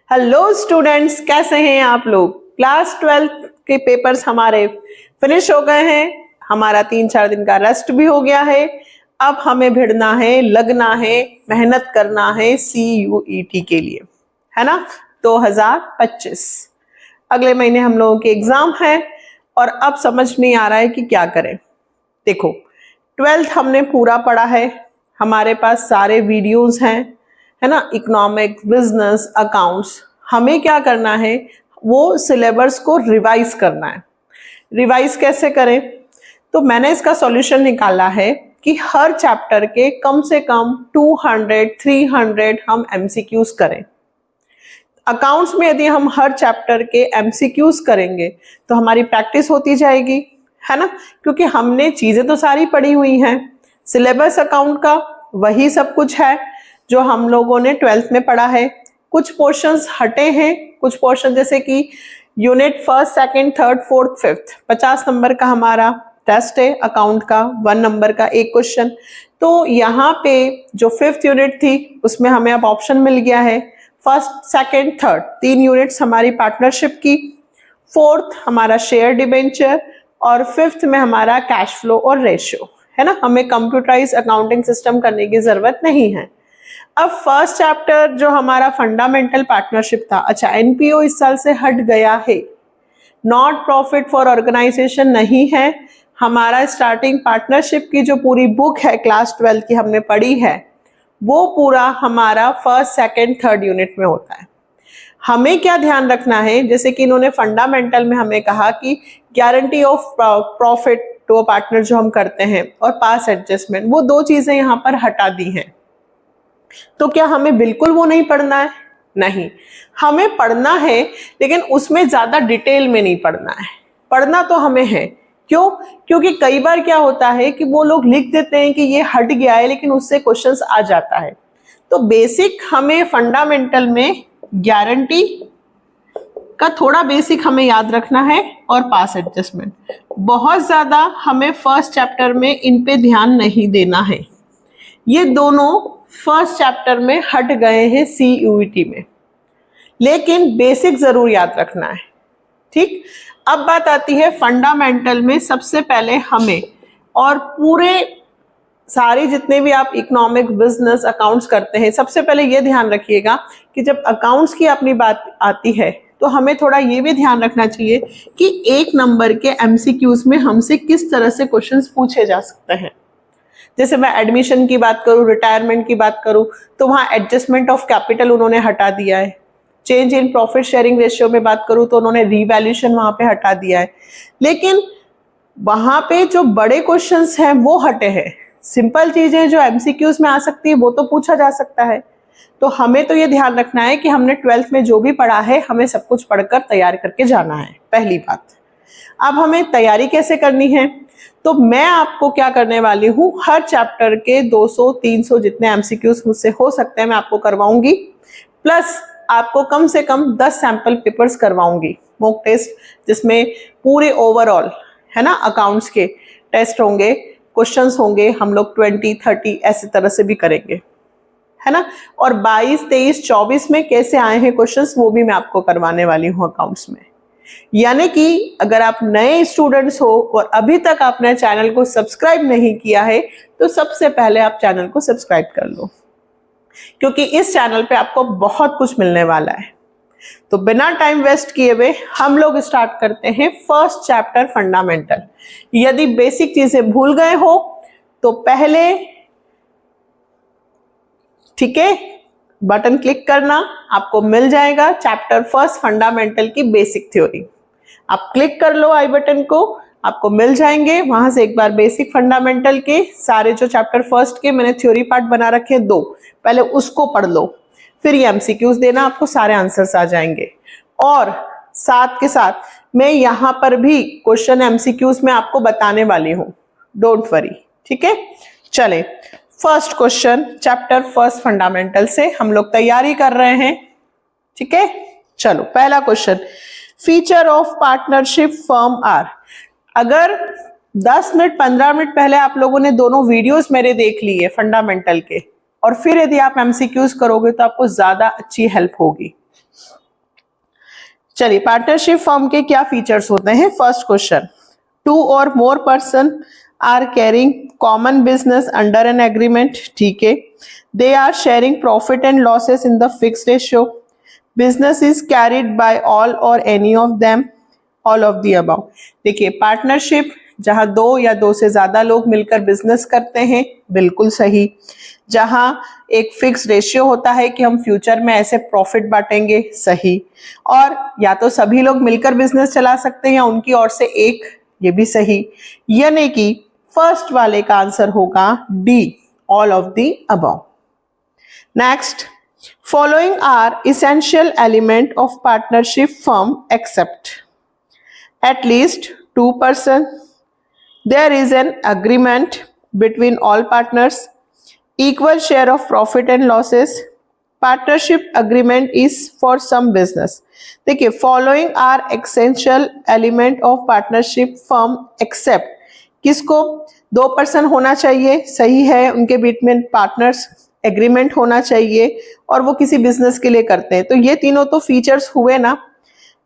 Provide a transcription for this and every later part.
Hello students, कैसे हैं आप लोग। क्लास 12 के पेपर्स हमारे फिनिश हो गए हैं। हमारा 3-4 दिन का रेस्ट भी हो गया है। अब हमें भिड़ना है, लगना है, मेहनत करना है CUET के लिए, है ना। 2025 अगले महीने हम लोगों के एग्जाम है और अब समझ नहीं आ रहा है कि क्या करें। देखो, 12th हमने पूरा पढ़ा है, हमारे पास सारे वीडियोस हैं, है ना। इकोनॉमिक्स, बिजनेस, अकाउंट्स, हमें क्या करना है, वो सिलेबस को रिवाइज करना है। रिवाइज कैसे करें, तो मैंने इसका सॉल्यूशन निकाला है कि हर चैप्टर के कम से कम 200-300 हम MCQs करें। अकाउंट्स में यदि हम हर चैप्टर के MCQs करेंगे तो हमारी प्रैक्टिस होती जाएगी, है ना, क्योंकि हमने चीजें तो सारी पढ़ी हुई हैं। सिलेबस अकाउंट का वही सब कुछ है जो हम लोगों ने 12th में पढ़ा है। कुछ पोर्शंस हटे हैं, कुछ पोर्शन जैसे कि यूनिट 1, 2, 3, 4, 5 50 नंबर का हमारा टेस्ट है अकाउंट का, 1 नंबर का एक क्वेश्चन। तो यहाँ पे जो 5th यूनिट थी उसमें हमें अब ऑप्शन मिल गया है 1st, 2nd, 3rd 3 यूनिट्स हमारी पार्टनरशिप की, 4th हमारा शेयर डिबेंचर और 5th में हमारा कैश फ्लो और रेशियो, है ना। हमें कंप्यूटराइज अकाउंटिंग सिस्टम करने की जरूरत नहीं है। अब फर्स्ट चैप्टर जो हमारा फंडामेंटल पार्टनरशिप था, अच्छा NPO इस साल से हट गया है, नॉट प्रॉफिट फॉर ऑर्गेनाइजेशन नहीं है। हमारा स्टार्टिंग पार्टनरशिप की जो पूरी बुक है क्लास 12 की हमने पढ़ी है, वो पूरा हमारा 1st, 2nd, 3rd यूनिट में होता है। हमें क्या ध्यान रखना है, जैसे कि इन्होंने फंडामेंटल में हमें कहा कि guarantee of profit to partner जो हम करते हैं और पास एडजस्टमेंट, वो दो चीजें यहाँ पर हटा दी हैं। तो क्या हमें बिल्कुल वो नहीं पढ़ना है? नहीं, हमें पढ़ना है, लेकिन उसमें ज्यादा डिटेल में नहीं पढ़ना है। पढ़ना तो हमें है, क्यों? क्योंकि कई बार क्या होता है कि वो लोग लिख देते हैं कि ये हट गया है, लेकिन उससे क्वेश्चंस आ जाता है। तो बेसिक हमें फंडामेंटल में गारंटी का थोड़ा बेसिक हमें याद रखना है और पास एडजस्टमेंट। बहुत ज्यादा हमें फर्स्ट चैप्टर में इन पे ध्यान नहीं देना है। ये दोनों फर्स्ट चैप्टर में हट गए हैं CUET में, लेकिन बेसिक जरूर याद रखना है, ठीक। अब बात आती है फंडामेंटल में। सबसे पहले हमें, और पूरे सारे जितने भी आप इकोनॉमिक, बिजनेस, अकाउंट्स करते हैं, सबसे पहले ये ध्यान रखिएगा कि जब अकाउंट्स की अपनी बात आती है तो हमें थोड़ा ये भी ध्यान रखना चाहिए कि 1 नंबर के MCQs में हमसे किस तरह से क्वेश्चंस पूछे जा सकते हैं। जैसे मैं एडमिशन की बात करूं, रिटायरमेंट की बात करूं, तो वहां एडजस्टमेंट ऑफ कैपिटल उन्होंने हटा दिया है। Change in profit sharing ratio में बात करूं तो उन्होंने रीवैल्यूएशन वहां पे हटा दिया है। लेकिन वहां पे जो बड़े क्वेश्चंस हैं वो हटे हैं। सिंपल चीजें जो MCQs में आ सकती है वो तो पूछा जा सकता है। तो हमें तो ये ध्यान रखना है कि हमने 12th में जो भी पढ़ा है हमें सब कुछ पढ़कर तैयार करके जाना है, पहली बात। अब हमें तैयारी कैसे करनी है, तो मैं आपको क्या करने वाली हूँ, हर चैप्टर के 200-300 जितने MCQs मुझसे हो सकते हैं मैं आपको करवाऊंगी, प्लस आपको कम से कम 10 सैंपल पेपर्स करवाऊंगी, मॉक टेस्ट, जिसमें पूरे ओवरऑल, है ना, अकाउंट्स के टेस्ट होंगे, क्वेश्चंस होंगे, हम लोग 20-30 ऐसे तरह से भी करेंगे, है ना। और 22, 23, 24 में कैसे आए हैं क्वेश्चंस वो भी मैं आपको करवाने वाली हूँ अकाउंट्स में। यानी कि अगर आप नए स्टूडेंट्स हो और अभी तक आपने चैनल को सब्सक्राइब नहीं किया है तो सबसे पहले आप चैनल को सब्सक्राइब कर लो, क्योंकि इस चैनल पे आपको बहुत कुछ मिलने वाला है। तो बिना टाइम वेस्ट किए हुए हम लोग स्टार्ट करते हैं फर्स्ट चैप्टर फंडामेंटल। यदि बेसिक चीजें भूल गए हो तो पहले, ठीक है, बटन क्लिक करना, आपको मिल जाएगा चैप्टर फर्स्ट फंडामेंटल की बेसिक थ्योरी। आप क्लिक कर लो आई बटन को, आपको मिल जाएंगे वहां से एक बार बेसिक फंडामेंटल के सारे जो चैप्टर फर्स्ट के मैंने थ्योरी पार्ट बना रखे हैं 2, पहले उसको पढ़ लो, फिर ये MCQs देना, आपको सारे आंसर्स आ जाएंगे। और साथ के साथ मैं यहाँ पर भी क्वेश्चन MCQs में आपको बताने वाली हूँ, डोंट वरी, ठीक है। चले, first question chapter first fundamental से हम लोग तैयारी कर रहे हैं, ठीक है। चलो, पहला question, feature of partnership firm are. अगर 10 मिनट 15 मिनट पहले आप लोगों ने दोनों वीडियोस मेरे देख लिए फंडामेंटल के, और फिर यदि आप MCQs करोगे तो आपको ज्यादा अच्छी हेल्प होगी। चलिए, पार्टनरशिप फर्म के क्या फीचर्स होते हैं? First question, 2 or more person are carrying common business under an agreement, ठीक है। They are sharing profit and losses in the fixed ratio, business is carried by all or any of them, all of the above. देखिए, partnership जहां 2 या 2 से ज्यादा लोग मिलकर business करते हैं, बिल्कुल सही। जहां एक फिक्स रेशियो होता है कि हम फ्यूचर में ऐसे प्रॉफिट बांटेंगे, सही। और या तो सभी लोग मिलकर बिजनेस चला सकते हैं या उनकी ओर से एक, ये भी सही। यानी कि फर्स्ट वाले का आंसर होगा D, all of the above. Next, following are essential element of partnership firm except at least 2 person, there is an agreement between all partners, equal share of profit and losses, partnership agreement is for some business। देखिए, following are essential element of partnership firm except, किसको? 2 person होना चाहिए, सही है। उनके बीच में partners agreement होना चाहिए और वो किसी बिजनेस के लिए करते हैं। तो ये तीनों तो फीचर्स हुए ना।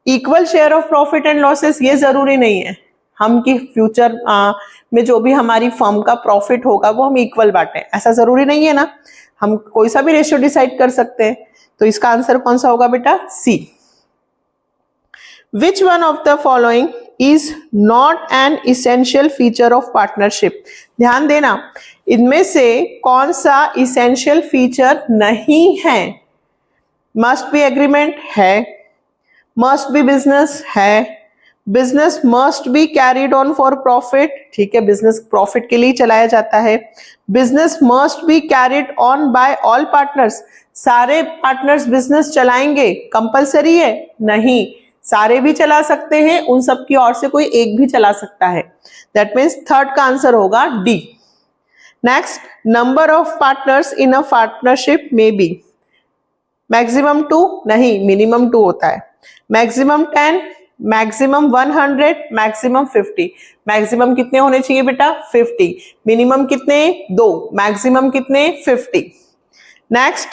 Equal share of profit and losses, ये जरूरी नहीं है हम कि फ्यूचर में जो भी हमारी फर्म का प्रॉफिट होगा वो हम इक्वल बांटें, ऐसा जरूरी नहीं है ना। हम कोई सा भी रेशियो डिसाइड कर सकते हैं। तो इसका आंसर कौन सा होगा बेटा? C. Which one of the following is not an essential feature of partnership? ध्यान देना, इनमें से कौन सा इसेंशियल फीचर नहीं है? मस्ट बी एग्रीमेंट है, मस्ट बी बिजनेस है, business must be carried on for profit, ठीक है, बिजनेस प्रॉफिट के लिए चलाया जाता है। Business must be carried on by all partners, सारे पार्टनर्स बिजनेस चलाएंगे, कंपलसरी है? नहीं, सारे भी चला सकते हैं, उन सब की ओर से कोई एक भी चला सकता है। दैट मीन्स थर्ड का आंसर होगा D. Next, number of partners in a partnership में बी मैक्सिमम 2, नहीं, मिनिमम 2 होता है। Maximum 10, maximum 100, maximum 50। मैक्सिमम कितने होने चाहिए बेटा? 50। मिनिमम कितने? 2। मैक्सिमम कितने? 50। Next,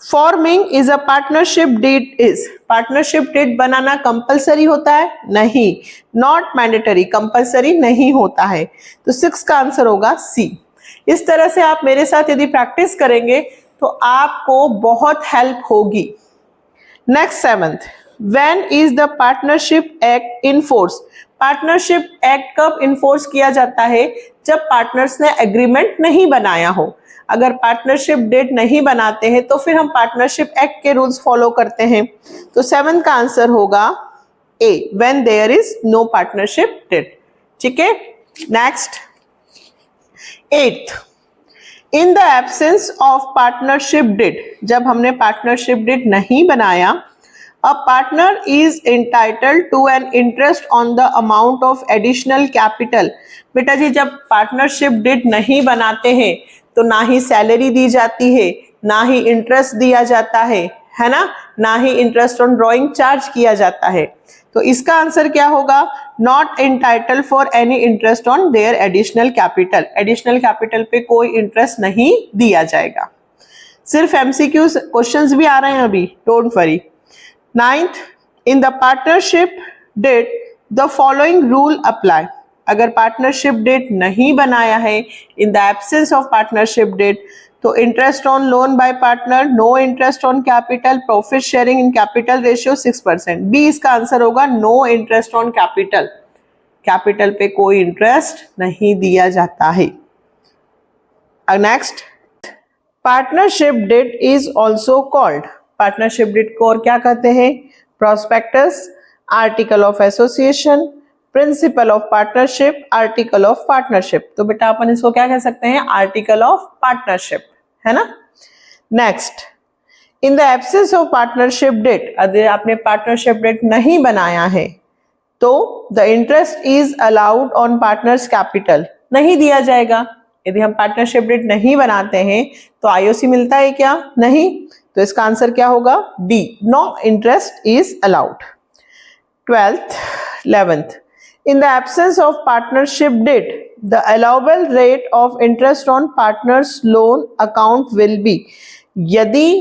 forming is a partnership deed is, partnership deed बनाना कंपलसरी होता है? नहीं, नॉट मैंडेटरी, कंपलसरी नहीं होता है। तो 6 का आंसर होगा सी। इस तरह से आप मेरे साथ यदि प्रैक्टिस करेंगे तो आपको बहुत हेल्प होगी। Next, 7th, When is the partnership act in force? Partnership act कब इन्फोर्स किया जाता है? जब पार्टनर्स ने एग्रीमेंट नहीं बनाया हो। अगर पार्टनरशिप डेट नहीं बनाते हैं तो फिर हम पार्टनरशिप एक्ट के रूल्स फॉलो करते हैं। तो 7th का आंसर होगा ए, when there is no partnership date, ठीक है। Next, 8th, in the absence of partnership deed, जब हमने पार्टनरशिप डेट नहीं बनाया, a partner is entitled to an interest on the amount of additional capital। बेटा जी, जब पार्टनरशिप डीड नहीं बनाते हैं तो ना ही सैलरी दी जाती है, ना ही इंटरेस्ट दिया जाता है ना, ना ही इंटरेस्ट ऑन ड्रॉइंग चार्ज किया जाता है। तो इसका आंसर क्या होगा? Not entitle for any interest on their additional capital. Additional capital पे कोई इंटरेस्ट नहीं दिया जाएगा। सिर्फ एमसीक्यू क्वेश्चंस भी आ रहे हैं अभी, don't worry. 9th, in the partnership date the following rule apply। अगर पार्टनरशिप डेट नहीं बनाया है, in the absence of partnership deed, तो interest on loan by partner, no interest on capital, profit sharing in capital ratio 6%। B इसका answer होगा, no interest on capital, capital पे कोई interest नहीं दिया जाता है। Next, partnership deed is also called, partnership deed को और क्या कहते हैं? Prospectus, article of association, principal of partnership, article of partnership. तो बेटा अपन इसको क्या कह सकते हैं? आर्टिकल ऑफ पार्टनरशिप, है ना। Next, in the absence of partnership deed, अगर आपने पार्टनरशिप डेट नहीं बनाया है तो the interest is allowed on partners capital, नहीं दिया जाएगा। यदि हम पार्टनरशिप डेट नहीं बनाते हैं तो आईओसी मिलता है क्या? नहीं। तो इसका आंसर क्या होगा? D, no interest is allowed. 12th, 11th, in the absence of partnership debt the allowable rate of interest on partners loan account will be। यदि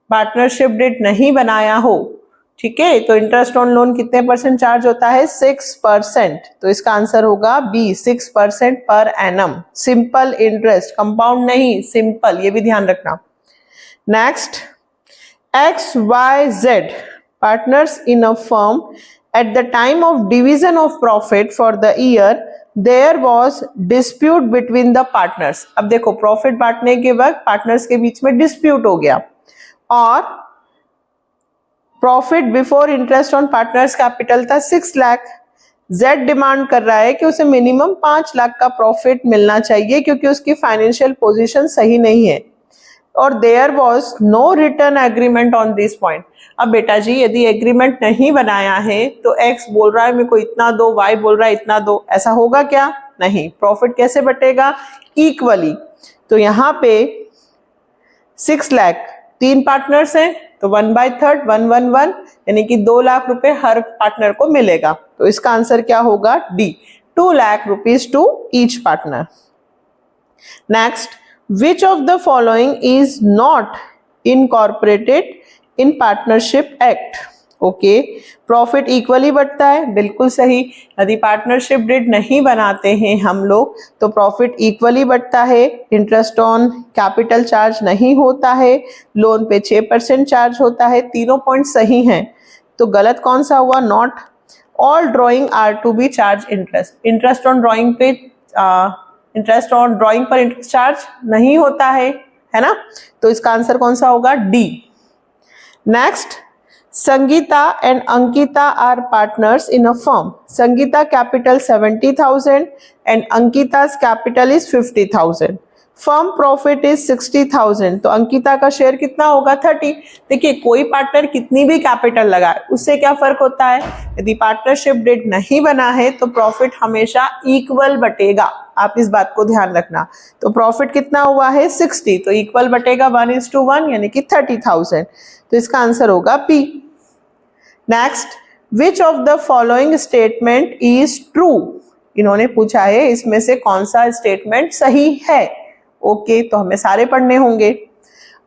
पार्टनरशिप डेट नहीं बनाया हो ठीक है, तो इंटरेस्ट ऑन लोन कितने परसेंट चार्ज होता है? 6%। तो इसका आंसर होगा बी, 6% पर एनम। सिंपल इंटरेस्ट, कंपाउंड नहीं, सिंपल, ये भी ध्यान रखना। Next, XYZ partners in a firm at the time of division of profit for the year there was dispute between the partners। अब देखो प्रॉफिट बांटने के वक्त पार्टनर्स के बीच में डिस्प्यूट हो गया और profit before interest on partners capital था 6 लाख। जेड डिमांड कर रहा है कि उसे मिनिमम 5 लाख का प्रॉफिट मिलना चाहिए क्योंकि उसकी फाइनेंशियल पोजीशन सही नहीं है और there was no written agreement on this point. अब बेटा जी यदि एग्रीमेंट नहीं बनाया है तो एक्स बोल रहा है मेरे को इतना दो, वाई बोल रहा है इतना दो, ऐसा होगा क्या? नहीं। प्रॉफिट कैसे बटेगा? इक्वली। तो यहाँ पे 6 लाख, 3 पार्टनर्स हैं तो 1/3 111 यानी कि 2 लाख रुपए हर पार्टनर को मिलेगा। तो इसका आंसर क्या होगा? D, 2 lakh rupees to each partner. Next, which of the following is not incorporated in partnership act? Okay, profit equally बढ़ता है, बिल्कुल सही। यदि पार्टनरशिप डीड नहीं बनाते हैं हम लोग तो प्रॉफिट इक्वली बढ़ता है। इंटरेस्ट ऑन कैपिटल चार्ज नहीं होता है, लोन पे 6% चार्ज होता है। तीनों पॉइंट सही हैं, तो गलत कौन सा हुआ? Not. All drawing are to be charge interest, interest on drawing पे इंटरेस्ट ऑन ड्रॉइंग पर इंटरेस्ट चार्ज नहीं होता है ना? तो इसका आंसर कौन सा होगा? D. Next, Sangeeta and Ankita are partners in a firm. Sangeeta capital 70,000 and Ankita's capital is 50,000। Firm profit is 60,000, तो अंकिता का शेयर कितना होगा? 30। देखिए कोई पार्टनर कितनी भी कैपिटल लगाए उससे क्या फर्क होता है? यदि पार्टनरशिप डीड नहीं बना है तो प्रॉफिट हमेशा इक्वल बटेगा, आप इस बात को ध्यान रखना। तो प्रॉफिट कितना हुआ है? 60, तो इक्वल बटेगा 1:1 यानी कि 30,000। तो इसका आंसर होगा P. Next, which of the following statement is true? इन्होंने पूछा है इसमें से कौन सा स्टेटमेंट सही है। ओके, तो हमें सारे पढ़ने होंगे।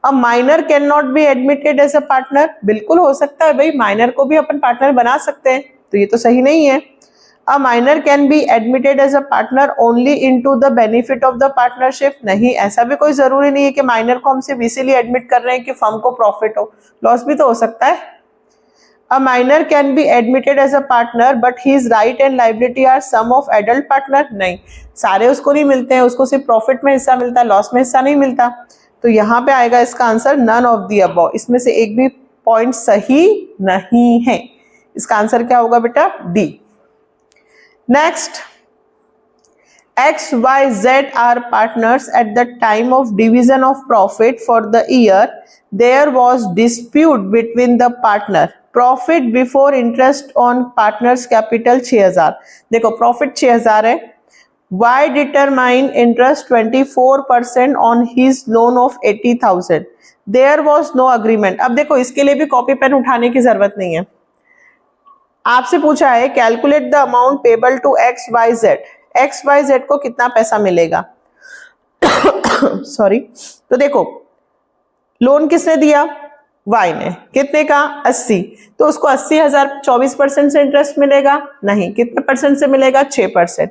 A minor can not be admitted as a partner, बिल्कुल हो सकता है भाई, माइनर को भी अपन पार्टनर बना सकते हैं, तो ये तो सही नहीं है। A minor can be admitted as a partner only into the benefit of the partnership, नहीं, ऐसा भी कोई जरूरी नहीं है कि माइनर को हम सिर्फ इसीलिए एडमिट कर रहे हैं कि फर्म को प्रॉफिट हो, लॉस भी तो हो सकता है। A minor can be admitted as a partner, but his right and liability are sum of adult partner, नहीं, सारे उसको नहीं मिलते हैं, उसको सिर्फ प्रॉफिट में हिस्सा मिलता है, लॉस में हिस्सा नहीं मिलता। तो यहाँ पे आएगा इसका answer none of the above, इसमें से एक भी पॉइंट सही नहीं है। इसका आंसर क्या होगा बेटा? D. Next, XYZ are partners at the time of division of profit for the year there was dispute between the partner, profit before interest on partners capital 6,000। देखो प्रॉफिट 6,000 है, Y determine interest 24% on his loan of 80,000, there was no agreement. अब देखो इसके लिए भी copy pen उठाने की जरूरत नहीं है, आपसे पूछा है calculate the amount payable to XYZ, XYZ को कितना पैसा मिलेगा सॉरी। तो देखो लोन किसने दिया? वाई ने। कितने का? 80, तो उसको 80,000 24% से इंटरेस्ट मिलेगा? नहीं। कितने परसेंट से मिलेगा? 6%।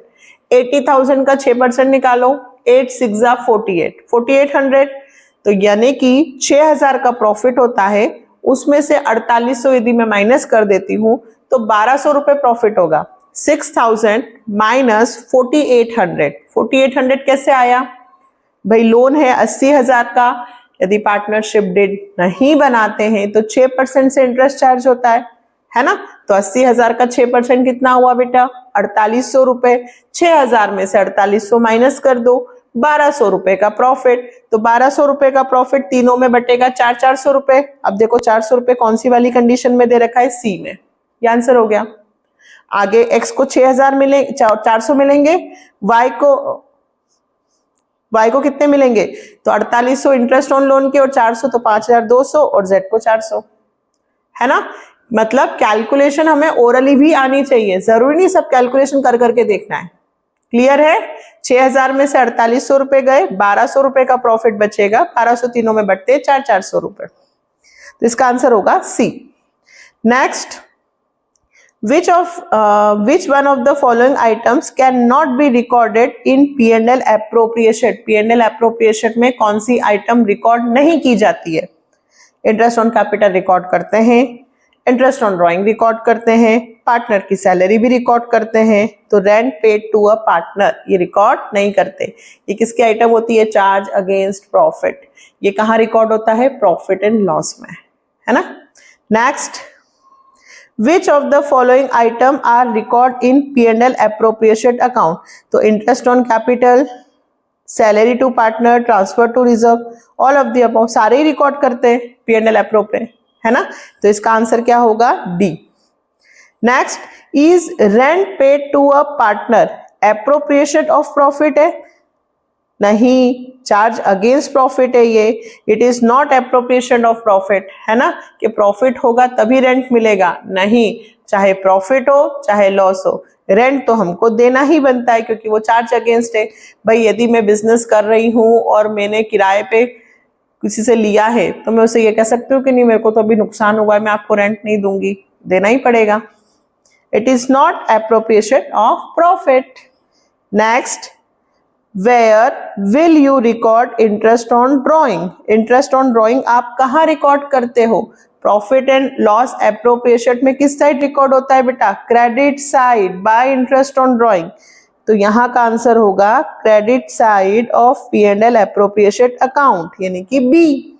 80,000 का 6% निकालो, 8 6 48, 4800। तो यानी कि 6,000 का प्रॉफिट होता है, उसमें से 4800 यदि मैं माइनस कर देती हूँ तो 1200 रुपए प्रॉफिट होगा। 6,000 माइनस 4800, 4800 कैसे आया भाई? लोन है 80,000 का, यदि पार्टनरशिप डीड नहीं बनाते हैं तो 6% से इंटरेस्ट चार्ज होता है ना? तो 80,000 का 6% कितना हुआ बेटा? 4800 रुपए। 6,000 में से 4800 माइनस कर दो, 1200 रुपए का प्रॉफिट। तो 1200 रुपए का प्रॉफिट तीनों में बटेगा 400 रुपए। अब देखो 400 रुपए कौन सी वाली कंडीशन में दे रखा है? सी में। ये आंसर हो गया। आगे एक्स को 6,000 मिले, 400 मिलेंगे, वाई को कितने मिलेंगे? तो 4800 इंटरेस्ट ऑन लोन के और 400 तो 5,200 और जेड को 400, है ना? मतलब कैलकुलेशन हमें ओरली भी आनी चाहिए, जरूरी नहीं सब कैलकुलेशन कर करके देखना है। क्लियर है? 6,000 में से 4800 रुपए गए, 1200 रुपए का प्रॉफिट बचेगा, 1200 तीनों में बटते 400 रुपए। तो इसका आंसर होगा C. Next, which one of the following items cannot be recorded in P&L appropriation? P&L appropriation में कौन सी आइटम रिकॉर्ड नहीं की जाती है? इंटरेस्ट ऑन कैपिटल रिकॉर्ड करते हैं, इंटरेस्ट ऑन ड्राइंग रिकॉर्ड करते हैं, पार्टनर की सैलरी भी रिकॉर्ड करते हैं, तो rent paid to a partner ये रिकॉर्ड नहीं करते। ये किसकी आइटम होती है? Charge against profit. ये कहाँ रिकॉर्ड होता है? प्रॉफिट एंड लॉस में, है ना। Next, Which of the following item are record in P&L appropriation account? तो interest on capital, salary to partner, transfer to reserve, all of the above सारे ही record करते हैं P&L appropriate, है ना। तो इसका आंसर क्या होगा? D। Next, is rent paid to a partner appropriation of profit है? नहीं, चार्ज अगेंस्ट प्रॉफिट है ये। It is not appropriation of profit, है ना, कि प्रॉफिट होगा तभी रेंट मिलेगा। नहीं, चाहे प्रॉफिट हो चाहे लॉस हो, रेंट तो हमको देना ही बनता है क्योंकि वो चार्ज अगेंस्ट है। भाई यदि मैं बिजनेस कर रही हूँ और मैंने किराए पे किसी से लिया है तो मैं उसे ये कह सकती हूँ कि नहीं, मेरे को तो अभी नुकसान हुआ है, मैं आपको रेंट नहीं दूंगी, देना ही पड़ेगा। It is not appropriation of profit. Next, Where will you record interest on drawing? Interest on drawing आप कहाँ रिकॉर्ड करते हो? प्रॉफिट एंड लॉस एप्रोप्रिएशन में किस साइड रिकॉर्ड होता है बेटा? Credit side by interest on drawing. तो यहाँ का आंसर होगा credit side of P&L appropriation account, यानी कि B.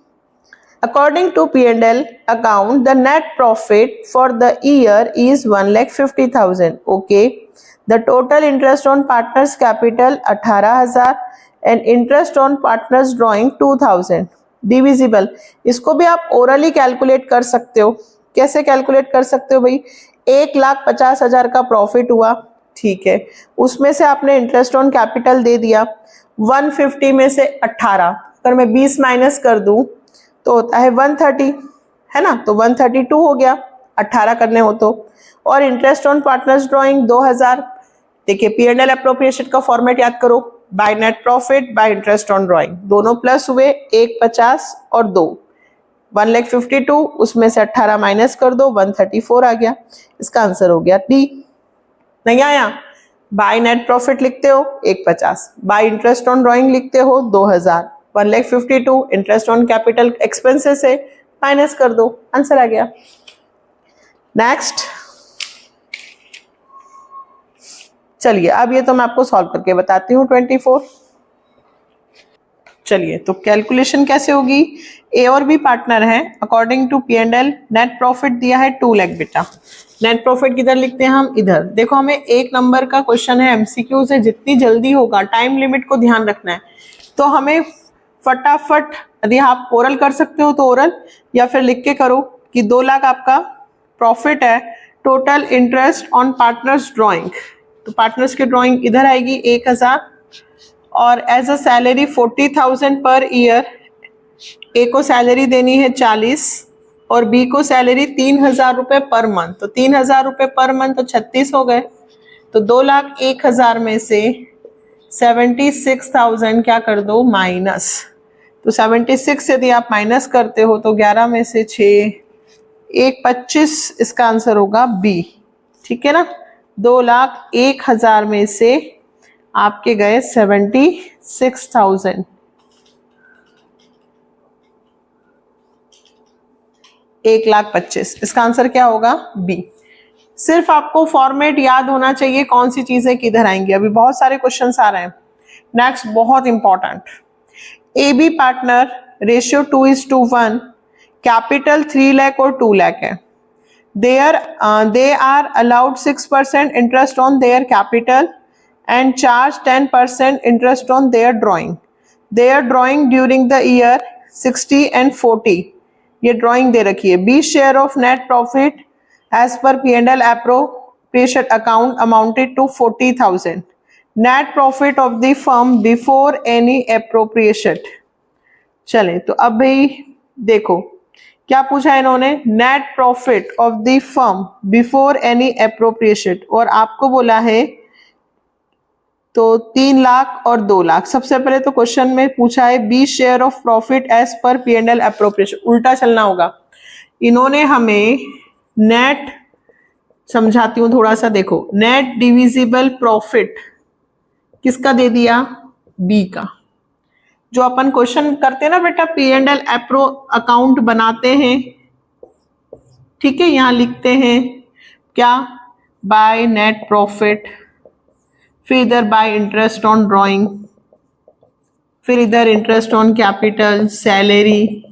According to P&L account, the net profit for the year is 1,50,000. Okay. The total interest on partners capital 18,000 and interest on partners drawing 2,000. Divisible, इसको भी आप orally calculate कर सकते हो। कैसे calculate कर सकते हो भाई? 1,50,000 का प्रॉफिट हुआ, ठीक है, उसमें से आपने इंटरेस्ट ऑन कैपिटल दे दिया 150 में से 18, अगर मैं 20 माइनस कर दूं तो होता है 130, है ना। तो 132 हो गया 18 करने हो तो। और इंटरेस्ट ऑन पार्टनर्स ड्राइंग 2,000। देखिए P&L एप्रोप्रिएशन का फॉर्मेट याद करो, by net profit by interest on drawing, दोनों प्लस हुए 150 और 2, 1,52, उसमें से 18 माइनस कर दो 134 आ गया। इसका आंसर हो गया डी। नहीं आया? बाय नेट प्रॉफिट लिखते हो 150, बाय इंटरेस्ट ऑन ड्राइंग लिखते हो 2,000, 1,52 इंटरेस्ट ऑन कैपिटल एक्सपेंसेस है, माइनस कर दो, आंसर आ गया। नेक्स्ट, चलिए अब ये तो मैं आपको सॉल्व करके बताती हूँ 24। चलिए तो कैलकुलेशन कैसे होगी? ए और बी पार्टनर हैं, according to P&L net profit दिया है 2 लाख बेटा। नेट प्रॉफिट किधर लिखते हैं हम? इधर। देखो हमें 1 नंबर का क्वेश्चन है, MCQ से जितनी जल्दी होगा, टाइम लिमिट को ध्यान रखना है, तो हमें फटाफट, यदि आप ओरल कर सकते हो तो ओरल, या फिर लिख के करो कि 2 लाख आपका प्रॉफिट है, total interest on partners drawing, तो पार्टनर्स की ड्राइंग इधर आएगी 1,000, और as a salary 40,000 per year, ए को सैलरी देनी है 40 और बी को सैलरी 3,000 रुपये पर मंथ, तो 3,000 रुपये पर मंथ तो 36 हो गए। तो 2,01,000 में से 76,000 क्या कर दो? माइनस। तो 76 यदि आप माइनस करते हो तो 11 में से 6, 1,25, इसका आंसर होगा बी, ठीक है ना। 2,01,000 में से आपके गए 76,000, 1,25,000, इसका आंसर क्या होगा? बी। सिर्फ आपको फॉर्मेट याद होना चाहिए कौन सी चीजें किधर आएंगी। अभी बहुत सारे क्वेश्चंस आ रहे हैं। नेक्स्ट बहुत important, A B partner ratio 2:1, capital 3 lakh और 2 लाख है। they are allowed 6% interest on their capital and charge 10% interest on their drawing. Their drawing during the year 60 and 40, ये drawing दे रखी है। B share of net profit as per P&L appropriation account amounted to 40,000. Net profit of the firm before any appropriation. चले तो अब भाई देखो क्या पूछा है इन्होंने? Net profit of the firm before any appropriation, और आपको बोला है तो 3 लाख और 2 लाख। सबसे पहले तो क्वेश्चन में पूछा है B share of profit as per P&L appropriation, उल्टा चलना होगा। इन्होंने हमें नेट समझाती हूं थोड़ा सा, देखो नेट डिविजिबल प्रॉफिट किसका दे दिया, बी का। जो अपन क्वेश्चन करते हैं ना बेटा, P&L अकाउंट बनाते हैं, ठीक है, यहां लिखते हैं क्या, बाय नेट प्रॉफिट, फिर इधर बाय इंटरेस्ट ऑन ड्रॉइंग, फिर इधर इंटरेस्ट ऑन कैपिटल, सैलरी,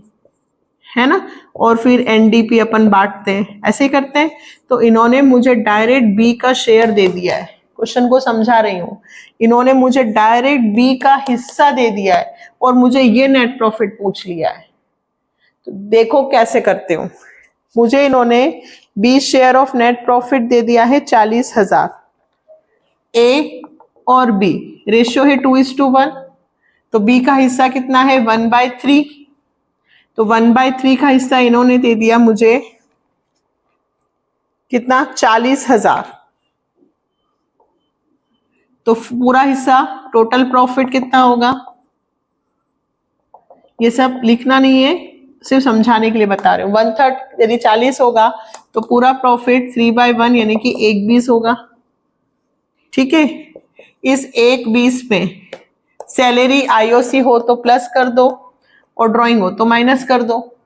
है ना, और फिर एनडीपी अपन बांटते हैं, ऐसे ही करते हैं। तो इन्होंने मुझे डायरेक्ट बी का शेयर दे दिया है, क्वेश्चन को समझा रही हूं, इन्होंने मुझे डायरेक्ट बी का हिस्सा दे दिया है और मुझे ये नेट प्रॉफिट पूछ लिया है। तो देखो कैसे करते हो, मुझे इन्होंने B share of net profit दे दिया है 40,000, ए और बी रेशियो है 2:1, तो बी का हिस्सा कितना है 1/3, तो 1/3 का हिस्सा इन्होंने दे दिया मुझे कितना 40,000, तो पूरा हिस्सा टोटल प्रॉफिट कितना होगा, ये सब लिखना नहीं है, सिर्फ समझाने के लिए बता रहे हूँ। 1/3 यदि 40 होगा तो पूरा प्रॉफिट 3/1 यानी कि 1/20 होगा, ठीक है। इस 1/20 में सैलरी आईओसी हो तो प्लस कर दो और ड्राइंग हो तो माइनस कर दो,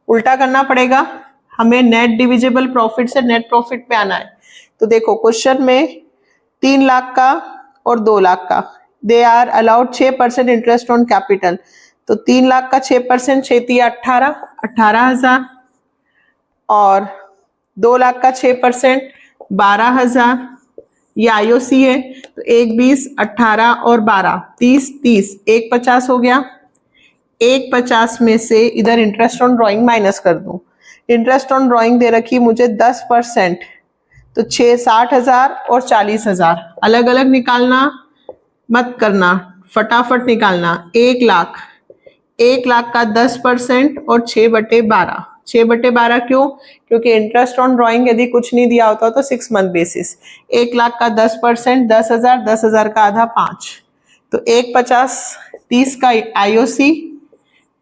उल्टा करना पड़ेगा हमें, नेट डिविजिबल प्रॉफिट से नेट प्रॉफिट पे आना है। तो देखो क्वेश्चन में 3 लाख का और 2 लाख का, they are allowed 6% interest on capital, तो 3 लाख का 6%, 18,000 और 2 लाख का 6% 12,000, ये आईओसी है, तो 1/20, 18 और 12, 30, 1/50 हो गया। 1/50 में से इधर इंटरेस्ट ऑन ड्राइंग माइनस कर दूं, इंटरेस्ट ऑन ड्राइंग दे रखी मुझे 10%, तो 60,000 और 40,000, अलग अलग निकालना मत करना, फटाफट निकालना। 1 लाख का 10% और 6/12, 6/12 क्यों, क्योंकि इंटरेस्ट ऑन ड्राइंग यदि कुछ नहीं दिया होता तो 6 मंथ बेसिस, 1 लाख का 10% 10,000, 10,000 का आधा 5, तो 1/50 30 का आईओसी,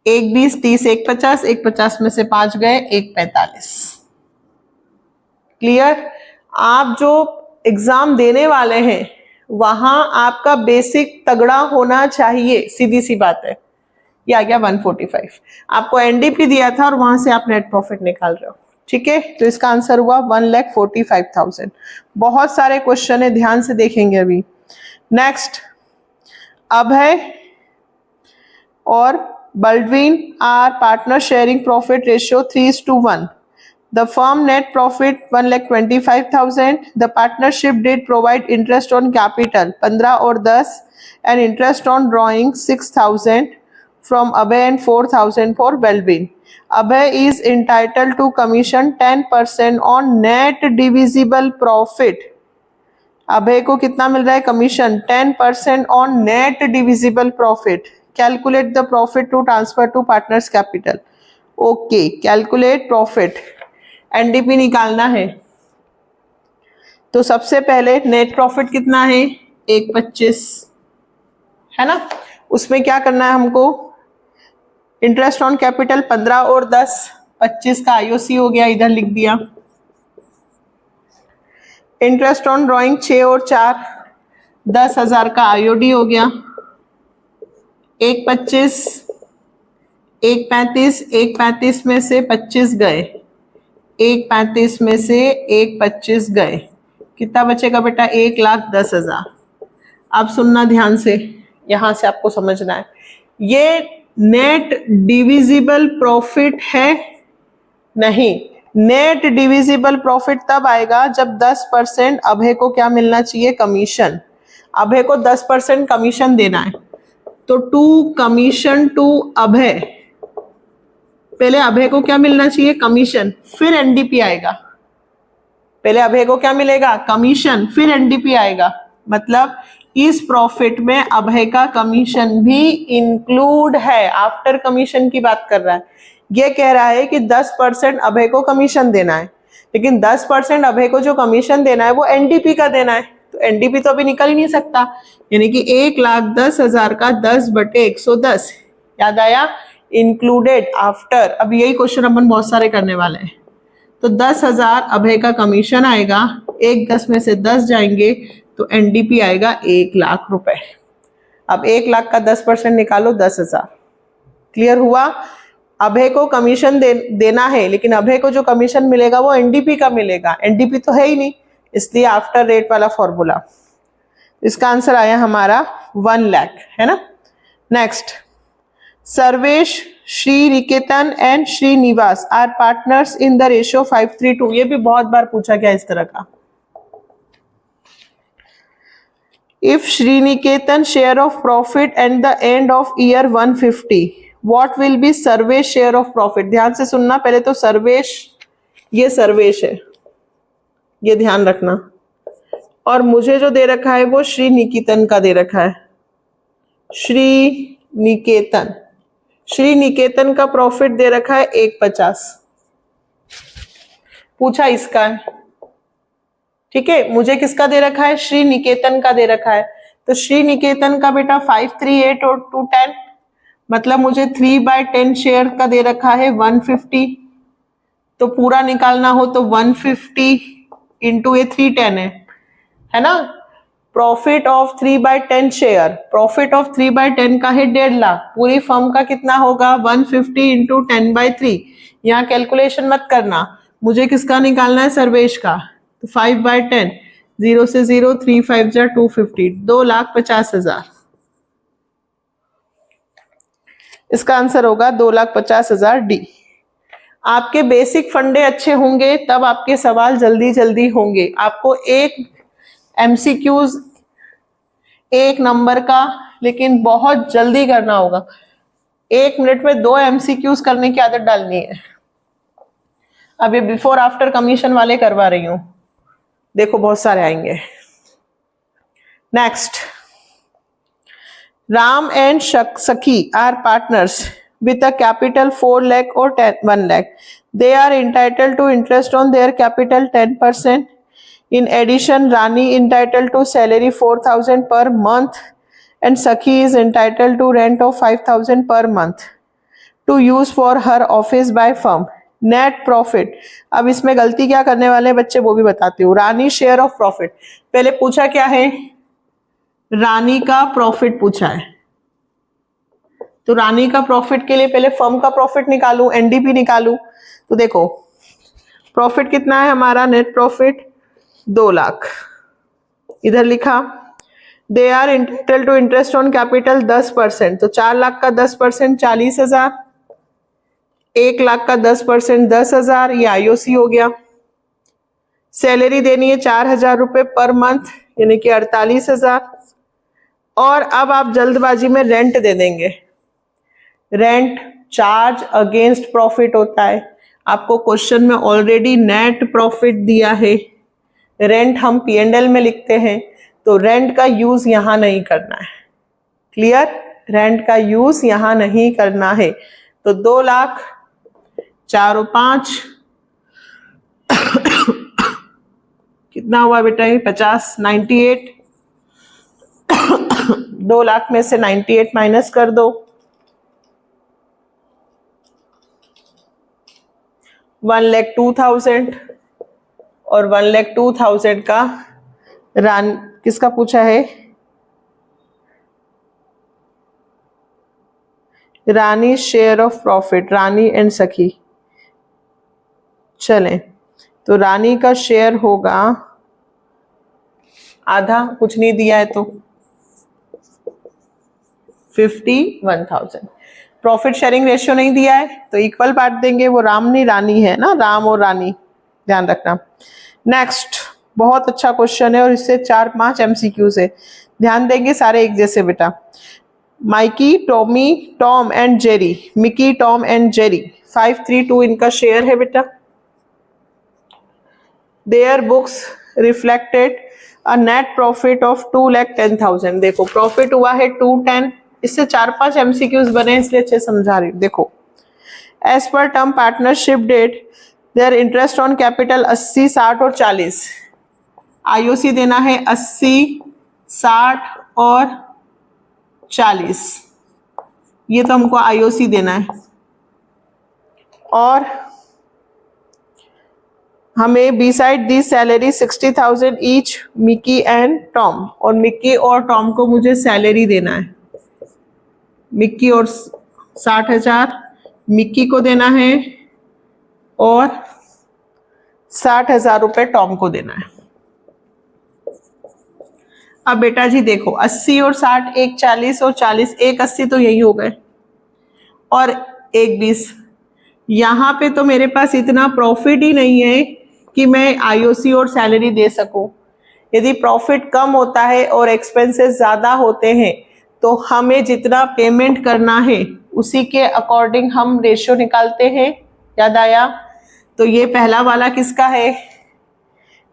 1/20 30, 1/50, 1/50 में से 5 गए, 1/45। क्लियर। आप जो एग्जाम देने वाले हैं वहां आपका बेसिक तगड़ा होना चाहिए, सीधी सी बात है। ये आ गया 145, आपको एनडीपी दिया था और वहां से आप नेट प्रॉफिट निकाल रहे हो, ठीक है। तो इसका आंसर हुआ 1,45,000। बहुत सारे क्वेश्चन है, ध्यान से देखेंगे अभी। नेक्स्ट, अभय और Baldwin are partner sharing profit ratio 3:1, the firm net profit 1,25,000, the partnership did provide interest on capital 15 और 10 and interest on drawing 6,000 from Abhay and 4,000 for Belvin. Abhay is entitled to commission 10% on net divisible profit. अभय को कितना मिल रहा है commission, 10% on net divisible profit. Calculate the profit to transfer to partners capital. Okay, calculate profit. NDP निकालना है, तो सबसे पहले net profit कितना है 1/25, है ना। उसमें क्या करना है हमको, इंटरेस्ट ऑन कैपिटल 15 और 10, 25 का आईओसी हो गया, इधर लिख दिया। इंटरेस्ट ऑन ड्राइंग 6 और 4, 10,000 का आईओडी हो गया। 1/25, 1/35, 1/35 में से 25 गए, 1/35 में से 1/25 गए, कितना बचेगा बेटा 1,10,000। अब सुनना ध्यान से, यहां से आपको समझना है, ये नेट डिविजिबल प्रॉफिट है नहीं। नेट डिविजिबल प्रॉफिट तब आएगा जब 10% अभय को क्या मिलना चाहिए, कमीशन। अभय को 10% कमीशन देना है, तो टू कमीशन टू अभय, पहले अभय को क्या मिलना चाहिए, कमीशन, फिर एनडीपी आएगा। पहले अभय को क्या मिलेगा, कमीशन, फिर एनडीपी आएगा। मतलब इस प्रॉफिट में अभय का कमीशन भी इंक्लूड है, आफ्टर कमीशन की बात कर रहा है। ये कह रहा है कि 10% अभय को कमीशन देना है, लेकिन 10% अभय को जो कमीशन देना है वो एनडीपी का देना है, तो एनडीपी तो अभी निकल ही नहीं सकता, यानी कि 1,10,000 का 10/110, याद आया, इंक्लूडेड आफ्टर। अब यही क्वेश्चन अपन बहुत सारे करने वाले हैं, तो 10,000 अभय का कमीशन आएगा, 1/10 में से 10 जाएंगे तो एनडीपी आएगा 1,00,000 रुपए। अब 1,00,000 का 10% निकालो, 10,000। क्लियर हुआ? अभय को कमीशन देना है, लेकिन अभय को जो कमीशन मिलेगा वो एनडीपी का मिलेगा, एनडीपी तो है ही नहीं, इसलिए आफ्टर रेट वाला फॉर्मूला। इसका आंसर आया हमारा 1,00,000, है ना। Next, Sarvesh, Shri Niketan and Srinivas are partners in the ratio 5:3:2। ये भी बहुत बार पूछा गया इस तरह का। If Shriniketan share of profit at the end of year 150, what will be Sarvesh share of profit. ध्यान से सुनना, पहले तो सर्वेश, ये सर्वेश है, ये ध्यान रखना, और मुझे जो दे रखा है वो श्री निकेतन का दे रखा है। श्री निकेतन, श्री निकेतन का प्रॉफिट दे रखा है 150, पूछा इसका है, ठीक है। मुझे किसका दे रखा है? श्री निकेतन का दे रखा है। तो श्री निकेतन का बेटा 5, 3, 8 और 2, 10, मतलब मुझे 3/10 शेयर का दे रखा है 150। तो पूरा निकालना हो तो 150 इंटू ये 310 है ना। Profit of 3/10 share, profit of 3/10 का है 1.5 लाख, पूरी फर्म का कितना होगा? 150 इंटू 10/3। यहाँ कैलकुलेशन मत करना, मुझे किसका निकालना है? सर्वेश का। तो 5/10, 0 से 0, 3 5 जा 250, 2,50,000। इसका आंसर होगा 2,50,000 डी। आपके बेसिक फंडे अच्छे होंगे तब आपके सवाल जल्दी जल्दी होंगे। आपको एक एमसीक्यूज 1 नंबर का, लेकिन बहुत जल्दी करना होगा। 1 मिनट में 2 एमसीक्यूज करने की आदत डालनी है। अब ये बिफोर आफ्टर कमीशन वाले करवा रही हूं, देखो बहुत सारे आएंगे। Next, Ram and Sakhi are partners with a capital 4 lakh or 1 lakh. They are entitled to interest on their capital 10%. In addition, Rani entitled to salary 4,000 per month and Sakhi is entitled to rent of 5,000 per month to use for her office by firm. Net profit. अब इसमें गलती क्या करने वाले बच्चे वो भी बताती हूँ। रानी शेयर ऑफ प्रॉफिट, पहले पूछा क्या है? रानी का प्रॉफिट पूछा है, तो रानी का प्रॉफिट के लिए पहले फर्म का प्रॉफिट निकालू, एनडीपी निकालू। तो देखो प्रॉफिट कितना है हमारा? नेट प्रॉफिट 2 लाख, इधर लिखा। They are entitled to interest on capital 10%, तो 4 लाख का 10% 40,000, 1 लाख का 10% 10,000, ये आईओसी हो गया। सैलरी देनी है 4,000 रुपए पर मंथ, यानी कि 48,000। और अब आप जल्दबाजी में रेंट दे देंगे। रेंट चार्ज अगेंस्ट प्रॉफिट होता है, आपको क्वेश्चन में ऑलरेडी नेट प्रॉफिट दिया है। रेंट हम P&L में लिखते हैं, तो रेंट का यूज यहां नहीं करना है। क्लियर? रेंट का यूज यहां नहीं करना है। तो 2 लाख 4 और 5 कितना हुआ बेटा? 50, 98। 2 लाख में से 98 माइनस कर दो, 1,02,000, और 1,02,000 का किसका पूछा है? Rani share of profit, Rani and Sakhi. चलें, तो रानी का शेयर होगा आधा, कुछ नहीं दिया है तो 51,000। प्रॉफिट शेयरिंग रेशियो नहीं दिया है तो इक्वल पार्ट देंगे, वो राम नहीं रानी है ना, राम और रानी, ध्यान रखना। नेक्स्ट, बहुत अच्छा क्वेश्चन है और इससे 4-5 एमसीक्यूज है, ध्यान देंगे सारे एक जैसे बेटा। Mikey, Tommy, Tom and Jerry, Mickey, Tom and Jerry, 532 इनका शेयर है बेटा। Their books reflected a net profit of 2,10,000। देखो प्रॉफिट हुआ है 210, इससे 4-5 एमसीक्यूज बने इसलिए अच्छे समझा रही हूँ। देखो, as per term partnership deed their interest on capital 80, 60 और 40। आईओसी देना है 80, 60 और 40, ये तो हमको आईओसी देना है। और हमें beside the salary 60,000 each Mickey and Tom, और मिक्की और टॉम को मुझे सैलरी देना है। मिक्की और 60,000 मिक्की को देना है और 60,000 रुपए टॉम को देना है। अब बेटा जी देखो 80 और 60, एक 40 और 40, एक 80 तो यही हो गए और एक 20। यहाँ पे तो मेरे पास इतना प्रॉफिट ही नहीं है कि मैं आईओसी और सैलरी दे सकूं। यदि प्रॉफिट कम होता है और एक्सपेंसेस ज़्यादा होते हैं तो हमें जितना पेमेंट करना है उसी के अकॉर्डिंग हम रेशियो निकालते हैं। याद आया? तो ये पहला वाला किसका है?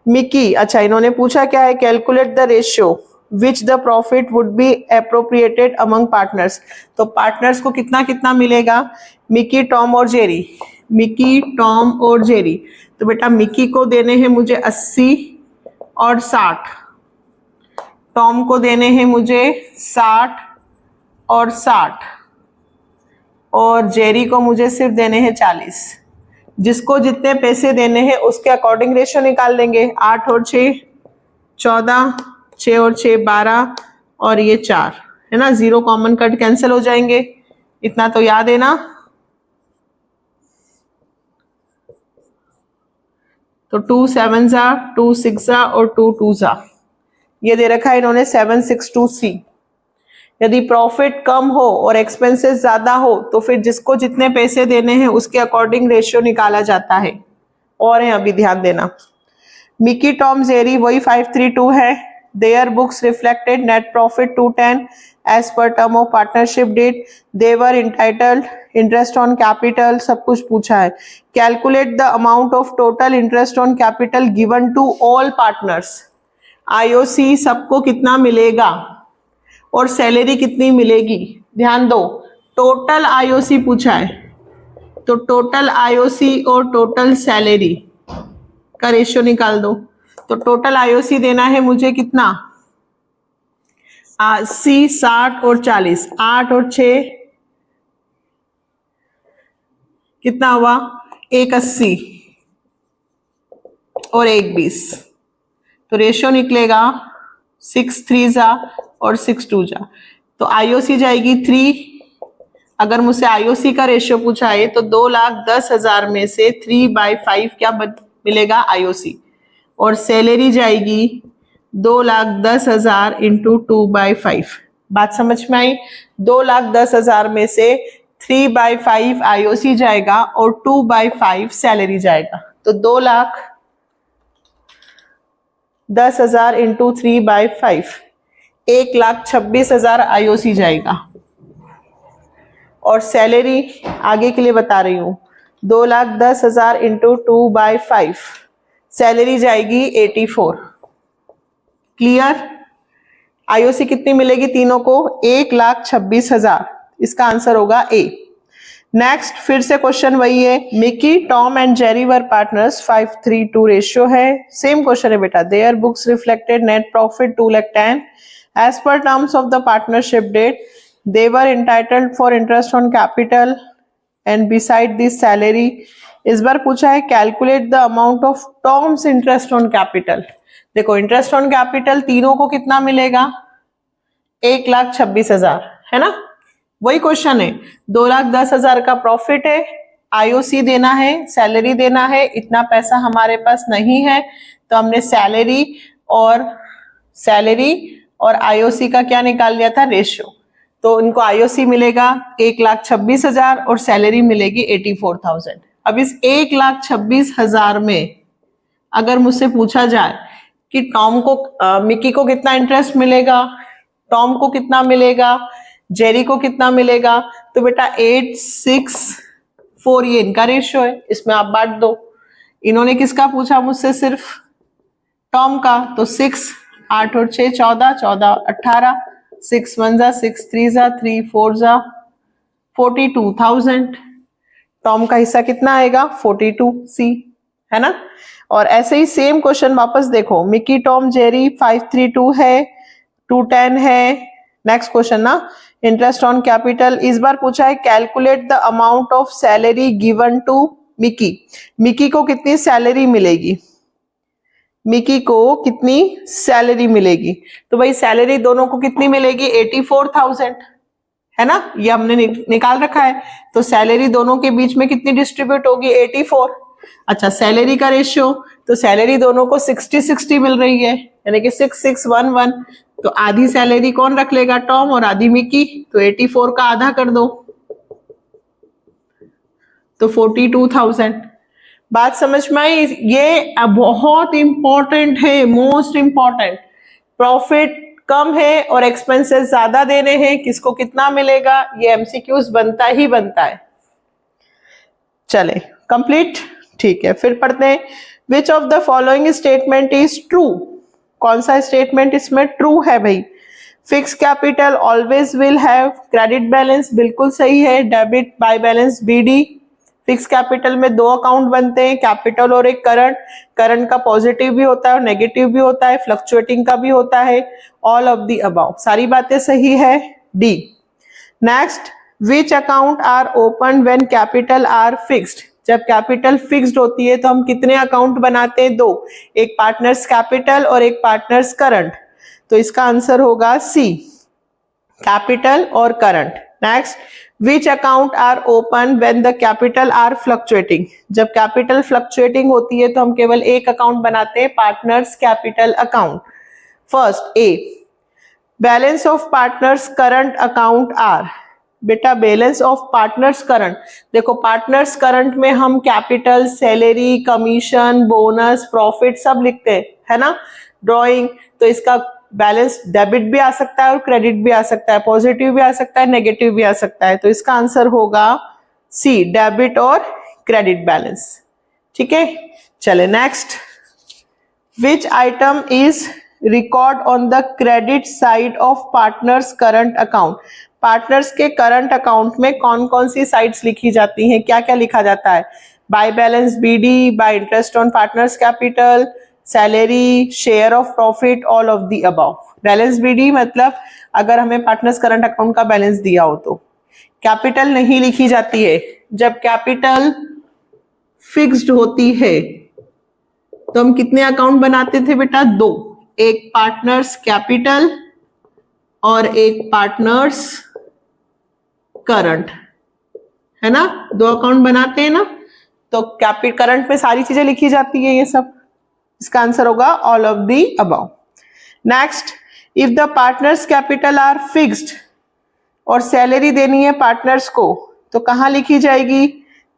मिकी। अच्छा, इन्होंने पूछा क्या है? Calculate the ratio which the profit would be appropriated among partners. तो पार्टनर्स को कितना कितना मिलेगा? मिकी, टॉम और जेरी। मिकी, टॉम और जेरी। तो बेटा मिकी को देने हैं मुझे 80 और 60, टॉम को देने हैं मुझे 60 और 60, और जेरी को मुझे सिर्फ देने हैं 40। जिसको जितने पैसे देने हैं उसके अकॉर्डिंग रेशियो निकाल लेंगे। 8 और 6 14, 6 और 6 12, और ये 4 है ना। 0 कॉमन कट कैंसिल हो जाएंगे। इतना तो याद है ना? तो 2 7 2 6 और 2 2 ये दे रखा है इन्होंने 762C। यदि प्रॉफिट कम हो और एक्सपेंसेस ज्यादा हो तो फिर जिसको जितने पैसे देने हैं उसके अकॉर्डिंग रेशियो निकाला जाता है। और है अभी ध्यान देना, मिकी, टॉम, जेरी वही 532 है। Their books reflected net profit 210 as per term of partnership deed. They were entitled interest on capital, सब कुछ पूछा है। Calculate the amount of total interest on capital given to all partners. IOC सबको कितना मिलेगा और सैलरी कितनी मिलेगी? ध्यान दो, टोटल आईओसी पूछा है, तो टोटल आईओसी और टोटल सैलरी का रेशियो निकाल दो। तो टोटल आईओसी देना है मुझे कितना? 80, 60 और 40। 8 और 6 कितना हुआ? एक 80 और एक 20। तो रेशियो निकलेगा 6 3 और 6 2 तो आईओसी जाएगी 3। अगर मुझसे आईओसी का रेशियो पूछा है तो 2,10,000 में से 3/5 क्या मिलेगा? आईओसी। और सैलरी जाएगी 2,10,000 इंटू 2/5। बात समझ में आई? 2,10,000 में से 3/5 आईओसी जाएगा और 2/5 सैलरी जाएगा। तो 2,10,000 इंटू 3/5 1,26,000 आईओसी जाएगा। और सैलरी आगे के लिए बता रही हूं, 2,10,000 इंटू 2/5 सैलरी जाएगी 84। क्लियर? आईओसी कितनी मिलेगी तीनों को? 1,26,000। इसका आंसर होगा ए। नेक्स्ट फिर से क्वेश्चन वही है। Mickey, Tom and Jerry were partners, 5:3:2 ratio है। सेम क्वेश्चन है बेटा। Their books reflected net profit 2,10,000 as per terms of the partnership deed. They were entitled for interest on capital and beside this salary. इस बार पूछा है calculate the amount of Tom's interest on capital. देखो interest on capital तीनों को कितना मिलेगा? 1,26,000 है ना। वही क्वेश्चन है। 2,10,000 का प्रॉफिट है, आईओसी देना है, सैलरी देना है। इतना पैसा हमारे पास नहीं है तो हमने सैलरी और आईओसी का क्या निकाल लिया था? रेशियो। तो इनको आईओसी मिलेगा 1,26,000 और सैलरी मिलेगी 84,000। अब इस 1,26,000 में अगर मुझसे पूछा जाए कि टॉम को मिकी को कितना इंटरेस्ट मिलेगा, टॉम को कितना मिलेगा, जेरी को कितना मिलेगा, तो बेटा 8:6:4 ये इनका रेशियो है। इसमें आप बांट दो। इन्होंने किसका पूछा मुझसे? सिर्फ टॉम का। तो 6 8 और 6 14 14 18 6 1 6 3 3 4 42,000। टॉम का हिस्सा कितना आएगा? 42C है ना। और ऐसे ही सेम क्वेश्चन वापस देखो। मिकी, टॉम, जेरी 5:3:2 है, 210 है। नेक्स्ट क्वेश्चन ना, इंटरेस्ट ऑन कैपिटल। इस बार पूछा है calculate the amount of salary given to Mickey को कितनी सैलरी मिलेगी, मिकी को कितनी सैलरी मिलेगी, तो भाई सैलरी दोनों को कितनी मिलेगी 84,000, है ना, ये हमने निकाल रखा है। तो सैलरी दोनों के बीच में कितनी डिस्ट्रीब्यूट होगी 84। अच्छा सैलरी का रेशियो, तो सैलरी दोनों को 60-60 मिल रही है, यानी कि 6-6-1-1। तो आधी सैलरी कौन रख लेगा, टॉम, और आधी मिकी, तो 84 का आधा कर दो तो 42,000। बात समझ में आई? ये बहुत इंपॉर्टेंट है, मोस्ट इंपॉर्टेंट। प्रॉफिट कम है और एक्सपेंसेस ज्यादा देने हैं, किसको कितना मिलेगा, ये एमसीक्यूज बनता ही बनता है। चले कंप्लीट, ठीक है, फिर पढ़ते हैं। Which of the following statement is true, कौन सा स्टेटमेंट इसमें ट्रू है भाई। Fix capital always will have credit balance, बिल्कुल सही है। Debit by balance BD. Fix capital में दो अकाउंट बनते हैं, कैपिटल और एक करंट। करंट का पॉजिटिव भी होता है और नेगेटिव भी होता है, फ्लक्चुएटिंग का भी होता है। ऑल ऑफ द अबाउ, सारी बातें सही है। D. Next, which account are open when capital are fixed, जब कैपिटल फिक्स्ड होती है तो हम कितने अकाउंट बनाते हैं, दो, एक पार्टनर्स कैपिटल और एक पार्टनर्स करंट। तो इसका आंसर होगा सी, कैपिटल और current. Next, which account are open when the capital are fluctuating, जब कैपिटल फ्लक्चुएटिंग होती है तो हम केवल एक अकाउंट बनाते हैं, partners capital account. First A, balance of partners current account are, बेटा बैलेंस ऑफ पार्टनर्स करंट, देखो पार्टनर्स करंट में हम capital, salary, commission, bonus, profit सब लिखते हैं, है ना, ड्रॉइंग। तो इसका बैलेंस डेबिट भी आ सकता है और क्रेडिट भी आ सकता है, पॉजिटिव भी आ सकता है, नेगेटिव भी आ सकता है। तो इसका आंसर होगा सी, डेबिट और क्रेडिट बैलेंस। ठीक है, चले next. Which item is record on the credit side of partners current account, partners के करंट अकाउंट में कौन कौन सी साइड्स लिखी जाती हैं, क्या क्या लिखा जाता है। By balance BD, by interest on partners capital, salary, share of profit, all of the above. Balance BD मतलब अगर हमें पार्टनर्स करंट अकाउंट का बैलेंस दिया हो तो। कैपिटल नहीं लिखी जाती है, जब कैपिटल फिक्स्ड होती है तो हम कितने अकाउंट बनाते थे बेटा, दो, एक पार्टनर्स कैपिटल और एक पार्टनर्स करंट, है ना, दो अकाउंट बनाते हैं ना। तो कैपिटल करंट में सारी चीजें लिखी जाती है ये सब। इसका आंसर होगा all of the above. Next, if the partners capital are fixed और सैलरी देनी है पार्टनर्स को तो कहां लिखी जाएगी,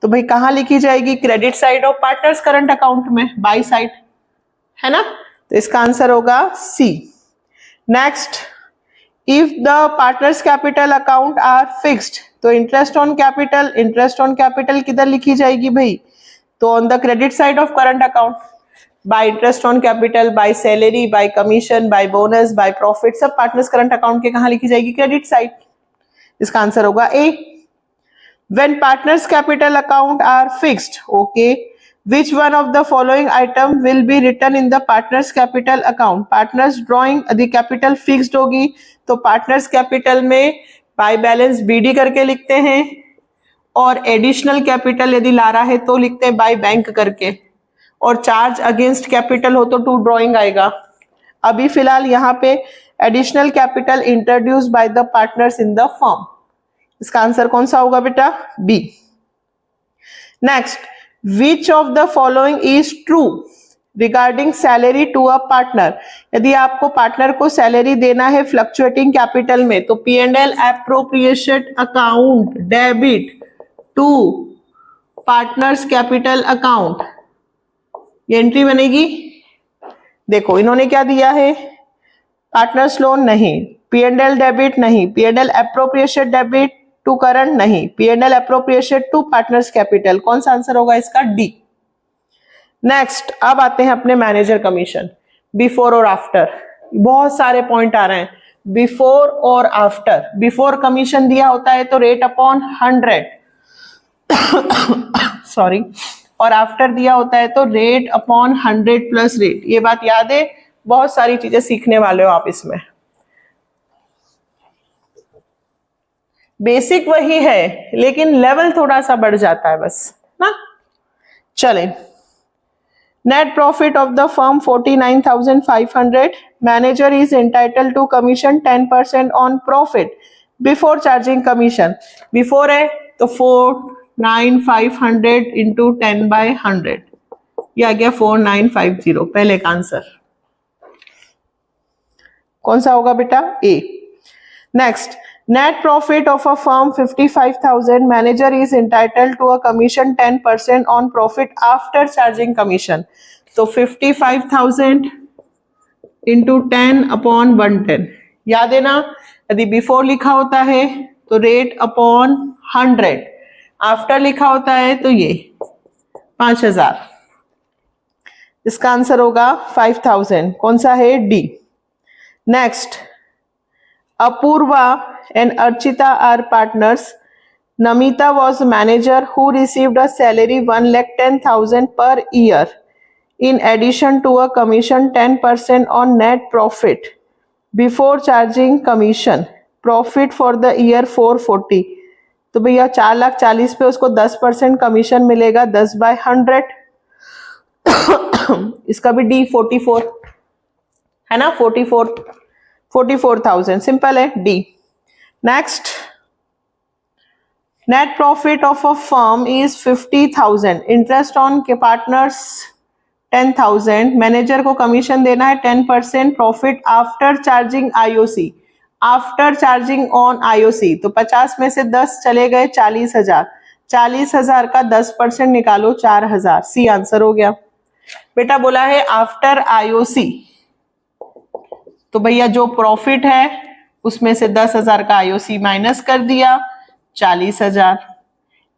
तो भाई कहां लिखी जाएगी, credit side of partners current account में, बाई साइड, है ना। तो इसका आंसर होगा C. Next, if the partners capital account are fixed तो interest on capital, interest on capital किधर लिखी जाएगी भाई, तो on the credit side of current account. By interest on capital, by salary, by commission, by bonus, by profit, सब partners current account के कहां लिखी जाएगी, क्रेडिट साइड। इसका आंसर होगा A. When partners capital account are fixed, okay, which one of the following item will be written in the partners capital account, partners drawing the capital fixed होगी तो partners capital में by balance BD करके लिखते हैं और additional capital यदि ला रहा है तो लिखते हैं by bank करके, और charge against capital हो तो to drawing आएगा। अभी फिलहाल यहाँ पे additional capital introduced by the partners in the firm, इसका आंसर कौन सा होगा बेटा, B। Next, Which of the following is true regarding salary to a partner, यदि आपको पार्टनर को सैलरी देना है फ्लक्चुएटिंग कैपिटल में तो P&L appropriation account debit to partners capital account, ये एंट्री बनेगी। देखो इन्होंने क्या दिया है, पार्टनर्स लोन नहीं, P&L डेबिट नहीं, P&L appropriation debit to current नहीं, P&L appropriation to partners capital, कौन सा आंसर होगा इसका, डी। नेक्स्ट, अब आते हैं अपने मैनेजर कमीशन, बिफोर और आफ्टर, बहुत सारे पॉइंट आ रहे हैं। बिफोर और आफ्टर, बिफोर कमीशन दिया होता है तो रेट अपॉन 100 सॉरी, और आफ्टर दिया होता है तो रेट अपॉन 100 प्लस रेट। ये बात याद है, बहुत सारी चीजें सीखने वाले हो आप इसमें। बेसिक वही है लेकिन लेवल थोड़ा सा बढ़ जाता है बस ना। चले, net profit of the firm 49,500. Manager is entitled to commission 10% on profit before charging commission. Before है तो 4,9,500 into 10 by 100, ये आ गया 4,950, पहले का आंसर कौन सा होगा बेटा? A. Next, net profit of a firm 55,000. Manager is entitled to a commission 10% on profit after charging commission. तो 55,000 into 10 upon 110, याद है ना? यदि बिफोर लिखा होता है तो रेट अपॉन 100, आफ्टर लिखा होता है तो ये 5,000। इसका आंसर होगा 5,000। कौन सा है? D. Next, Apurva and Archita are partners. Namita was manager who received a salary 1,10,000 per year in addition to a commission 10% on net profit before charging commission. Profit for the year 440. तो भैया 4,40,000 पे उसको 10% commission मिलेगा 10 by 100। इसका भी D 44 है ना, 44,000, simple है, D. Next, net profit of a firm is 50,000, interest on के पार्टनर्स 10,000, मैनेजर को कमीशन देना है 10%, profit after charging IOC, after charging on IOC, तो 50 में से 10 चले गए 40,000, 40,000 का 10% निकालो 4,000, सी आंसर हो गया। बेटा बोला है आफ्टर आईओसी, तो भैया जो प्रॉफिट है उसमें से 10,000 का आईओसी माइनस कर दिया, 40,000।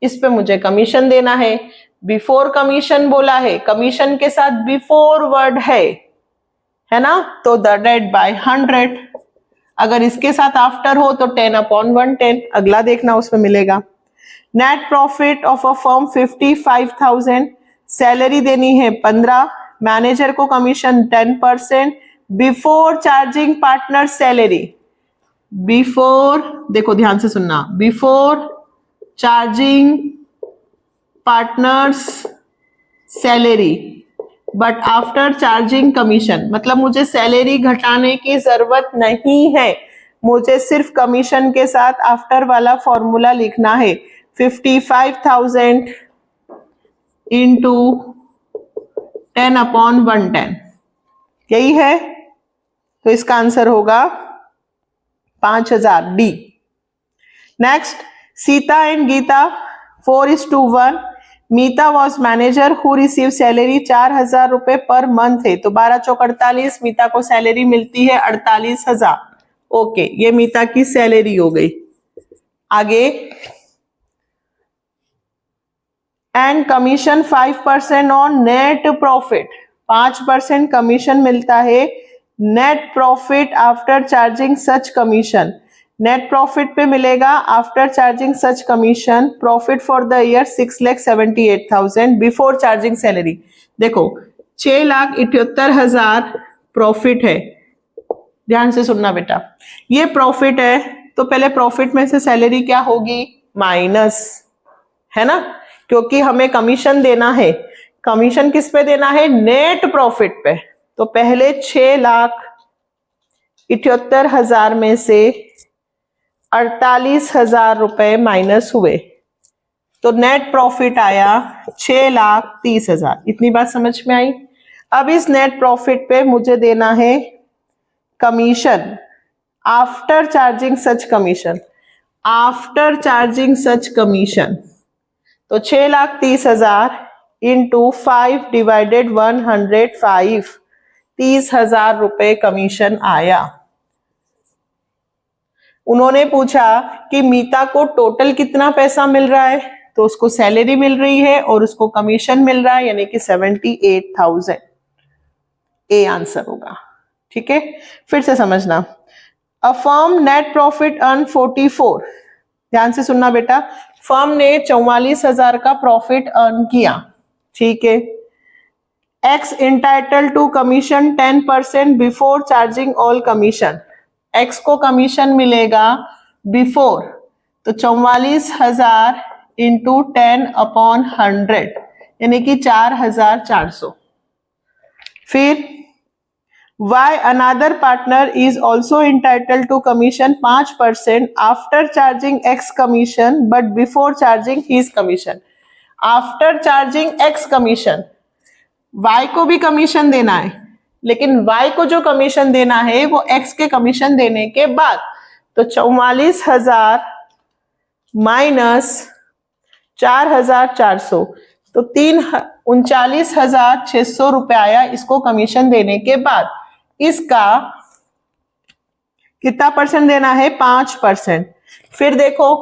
इस पे मुझे कमीशन देना है, बिफोर कमीशन बोला है, कमीशन के साथ बिफोर वर्ड है ना, तो डिवाइड बाय 100। अगर इसके साथ आफ्टर हो तो 10 upon 110, अगला देखना उसमें मिलेगा। Net profit of a firm 55,000, salary देनी है 15, मैनेजर को commission 10% before charging partner salary, before, देखो ध्यान से सुनना, before charging partners salary but after charging commission, मतलब मुझे सैलरी घटाने की जरूरत नहीं है, मुझे सिर्फ कमीशन के साथ आफ्टर वाला फॉर्मूला लिखना है। 55,000 इंटू 10 upon 110, यही है, तो इसका आंसर होगा 5,000, D. Next, Sita and Gita 4:1, Mita was manager who receive salary 4,000 रुपए पर मंथ है, तो 12 चौक 48, मीता को सैलरी मिलती है 48,000। ओके, ये मीता की सैलरी हो गई। आगे, and commission 5% on net profit, 5% commission मिलता है नेट प्रॉफिट आफ्टर चार्जिंग सच कमीशन, नेट प्रॉफिट पे मिलेगा after charging such commission, profit for the year 6,78,000 before charging salary. देखो 6,78,000 प्रॉफिट है, ध्यान से सुनना बेटा, ये प्रॉफिट है तो पहले प्रॉफिट में से सैलरी क्या होगी? माइनस, है ना, क्योंकि हमें कमीशन देना है। कमीशन किस पे देना है? नेट प्रॉफिट पे। तो पहले 6,78,000 में से 48,000 रुपए माइनस हुए, तो नेट प्रॉफिट आया 6,30,000। इतनी बात समझ में आई? अब इस नेट प्रॉफिट पे मुझे देना है कमीशन आफ्टर चार्जिंग सच कमीशन, आफ्टर चार्जिंग सच कमीशन, तो 6,30,000 इंटू 5 डिवाइडेड 105, 30,000 रुपए कमीशन आया। उन्होंने पूछा कि मीता को टोटल कितना पैसा मिल रहा है, तो उसको सैलरी मिल रही है और उसको कमीशन मिल रहा है, यानी कि 78,000। ए आंसर होगा। ठीक है, फिर से समझना। A firm net profit earn 44, ध्यान से सुनना बेटा, फर्म ने 44,000 का प्रॉफिट अर्न किया। ठीक है, X entitle to commission 10% before charging all commission, X को कमीशन मिलेगा बिफोर, तो 44,000 इंटू 10 अपॉन 100, यानी कि 4400। फिर Y another partner is also entitled to commission 5% after charging X commission but before charging his commission. After charging X commission, Y को भी commission देना है, लेकिन वाई को जो कमीशन देना है वो एक्स के कमीशन देने के बाद। तो 44,000 माइनस 4,400, तो 39,600 रुपए आया इसको कमीशन देने के बाद। इसका कितना परसेंट देना है? 5%। फिर देखो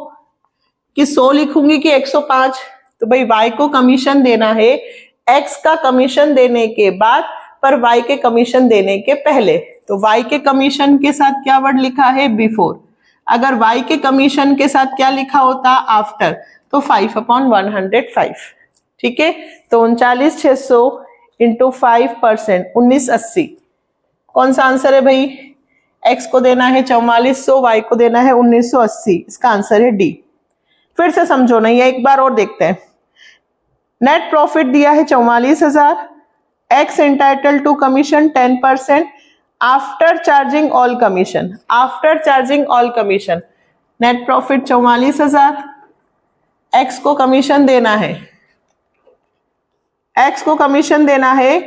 कि 100 लिखूंगी कि 105, तो भाई वाई को कमीशन देना है एक्स का कमीशन देने के बाद, पर वाई के कमीशन देने के पहले। तो वाई के कमीशन के साथ क्या वर्ड लिखा है? बिफोर। अगर वाई के कमीशन के साथ क्या लिखा होता? आफ्टर। तो 5/105। ठीक है, तो 39,600 इंटू 5%, 1980। कौन सा आंसर है भाई? एक्स को देना है 4400, वाई को देना है 1980। इसका आंसर है डी। फिर से समझो नहीं है, एक बार और देखते हैं। नेट प्रॉफिट दिया है 44,000, X entitle to commission 10% after charging all commission. After charging all commission net profit 44,000, X को कमीशन देना है, एक्स को कमीशन देना है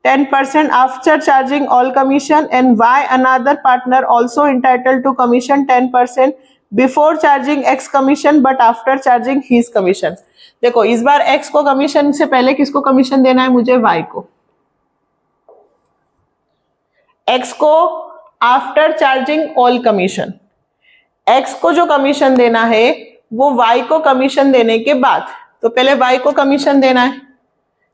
10% after charging all commission, and Y another partner also entitled to commission 10% before charging X commission but after charging his commission. देखो इस बार x को commission से पहले किसको कमीशन देना है? मुझे वाई को। एक्स को after charging all commission, X को जो कमीशन देना है वो वाई को कमीशन देने के बाद। तो पहले वाई को कमीशन देना है।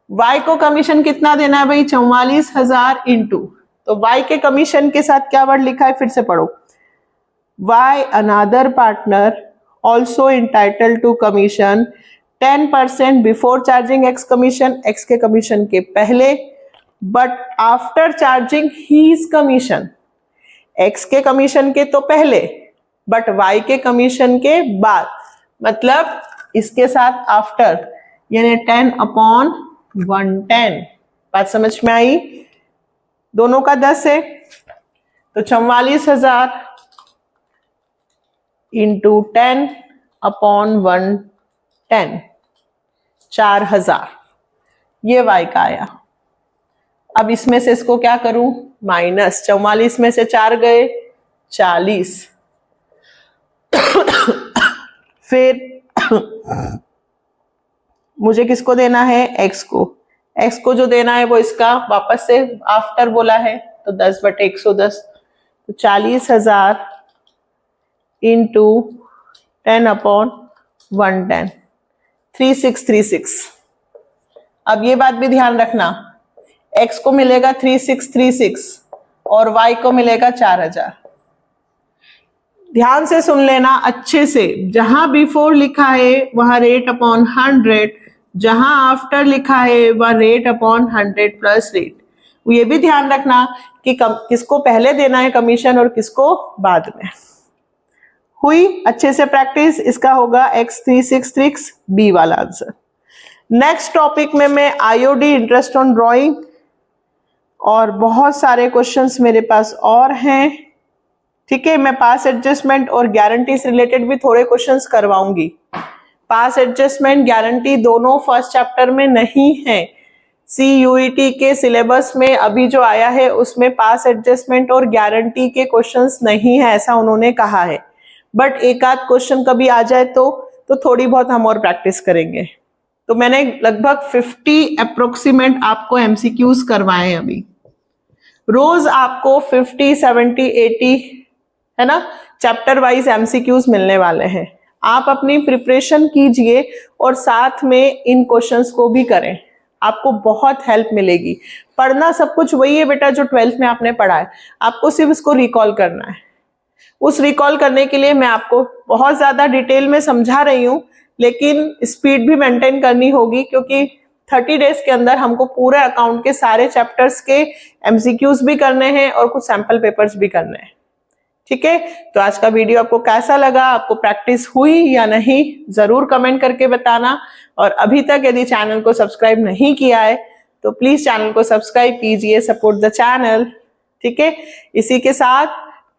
वाई को कमीशन कितना देना है भाई? 44,000 इंटू, तो वाई के कमीशन के साथ क्या वर्ड लिखा है? फिर से पढ़ो। Y another partner also entitled to commission 10% before charging X commission, X के कमीशन के पहले, but after charging his commission, X के कमीशन के तो पहले बट वाई के कमीशन के बाद, मतलब इसके साथ आफ्टर, यानी 10/110। बात समझ में आई? दोनों का 10 है, तो 44,000 इंटू 10/110, 4,000 ये वाई का आया। अब इसमें से इसको क्या करूं? माइनस। 44 में से 4 गए, 40। फिर मुझे किसको देना है? एक्स को। एक्स को जो देना है वो इसका वापस से आफ्टर बोला है, तो 10/110, तो 40,000 इंटू 10/110, 3636। अब ये बात भी ध्यान रखना, एक्स को मिलेगा 3636 और वाई को मिलेगा 4,000। ध्यान से सुन लेना अच्छे से, जहां बिफोर लिखा है वहां रेट अपॉन 100, जहां आफ्टर लिखा है वह रेट अपॉन 100 प्लस रेट। ये भी ध्यान रखना कि किसको पहले देना है कमीशन और किसको बाद में। हुई अच्छे से प्रैक्टिस? इसका होगा X366 बी वाला आंसर। नेक्स्ट टॉपिक में मैं आईओडी इंटरेस्ट ऑन ड्राइंग और बहुत सारे क्वेश्चंस मेरे पास और हैं। ठीक है, मैं पास एडजस्टमेंट और गारंटी से रिलेटेड भी थोड़े क्वेश्चंस करवाऊंगी। पास एडजस्टमेंट गारंटी दोनों फर्स्ट चैप्टर में नहीं है। CUET के सिलेबस में अभी जो आया है उसमें पास एडजस्टमेंट और गारंटी के क्वेश्चंस नहीं है, ऐसा उन्होंने कहा है। बट एक आध क्वेश्चन कभी आ जाए तो थोड़ी बहुत हम और प्रैक्टिस करेंगे। तो मैंने लगभग 50 अप्रोक्सीमेट आपको MCQs करवाए अभी। रोज आपको 50, 70, 80 है ना, चैप्टर वाइज MCQs मिलने वाले हैं। आप अपनी प्रिपरेशन कीजिए और साथ में इन क्वेश्चंस को भी करें, आपको बहुत हेल्प मिलेगी। पढ़ना सब कुछ वही है बेटा जो 12th में आपने पढ़ा है, आपको सिर्फ इसको रिकॉल करना है। उस रिकॉल करने के लिए मैं आपको बहुत ज्यादा डिटेल में समझा रही हूँ, लेकिन स्पीड भी मेंटेन करनी होगी क्योंकि 30 डेज के अंदर हमको पूरे अकाउंट के सारे चैप्टर्स के MCQs भी करने हैं और कुछ सैंपल पेपर्स भी करने हैं। ठीक है, तो आज का वीडियो आपको कैसा लगा, आपको प्रैक्टिस हुई या नहीं, जरूर कमेंट करके बताना। और अभी तक यदि चैनल को सब्सक्राइब नहीं किया है तो प्लीज चैनल को सब्सक्राइब कीजिए, सपोर्ट द चैनल। ठीक है, इसी के साथ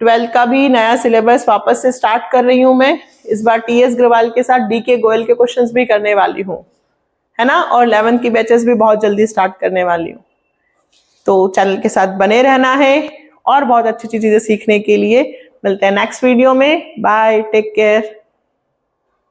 12th का भी नया सिलेबस वापस से स्टार्ट कर रही हूं मैं। इस बार टीएस ग्रवाल के साथ डीके गोयल के क्वेश्चंस भी करने वाली हूँ, है ना, और 11th की बैचेस भी बहुत जल्दी स्टार्ट करने वाली हूँ। तो चैनल के साथ बने रहना है और बहुत अच्छी अच्छी चीजें सीखने के लिए। मिलते हैं नेक्स्ट वीडियो में। Bye, take care.